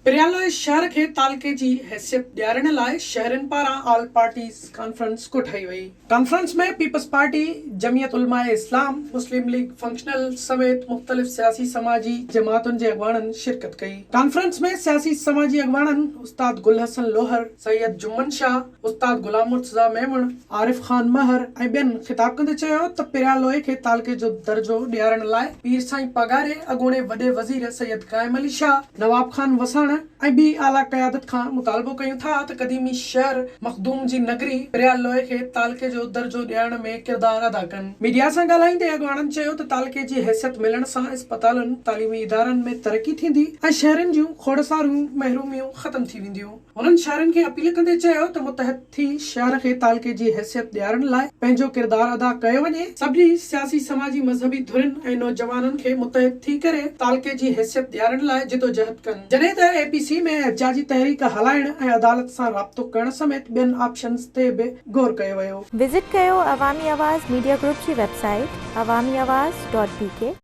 पिरियालो शहर खे तालके जी हैसियत ॾियारण लाइ शहरनि पारां ऑल पार्टीज़ कॉन्फ्रेंस कोठाई वई। कॉन्फ्रेंस में पीपल्स पार्टी, जमियत उलमा इस्लाम, मुस्लिम लीग फंक्शनल समेत मुख्तलिफ सियासी समाजी जमातुनि जे अॻवाननि शिरकत कई। कॉन्फ्रेंस में सियासी समाजी अॻवाननि उस्ताद गुल हसन लोहर, सैयद जुम्मन शाह, उस्ताद गुलाम मुर्तज़ा मेमण, आरिफ खान महर ऐं ॿियनि ख़िताब कंदे चयो त पिरियालोए खे तालके जो दर्जो ॾियारण लाइ पीर साईं पगारे, अॻूणे वॾे वज़ीर सैयद कायम अली शाह, नवाब खान वसाण ऐं ॿी आला क़यादत खां मुतालबो कयूं था त क़दीमी शहर मखदूम जी नगरी पिरियालोए खे तालके जो दर्जो ॾियारण में किरदार अदा कनि। मीडिया सां ॻाल्हाईंदे अॻवाननि चयो त तालके जी हैसियत मिलण सां इस्पतालुनि, तालीमी इदारनि में तरक़ी थींदी ऐं शहरनि जूं खोड़सारियूं महरूमियूं ख़तम थी वेंदियूं। हुननि शहरनि खे अपील कंदे चयो त मुतहद थी शहर खे तालके जी हैसियत ॾियारण लाइ पंहिंजो किरदार अदा कयो वञे। सभिनी सियासी समाजी मज़हबी धुरियुनि ऐं नौजवाननि खे मुतहद थी करे तालके जी हैसियत ॾियारण लाइ जिदोजहद कनि, जॾहिं त एपीसी में एहतिजाजी तहरीक हलाइण ऐं अदालत सां राब्तो करण समेत ॿियनि ऑप्शन्स ते बि गौर कयो वियो। विज़िट कयो अवामी आवाज़ मीडिया ग्रुप जी वेबसाइट awamiawaz.pk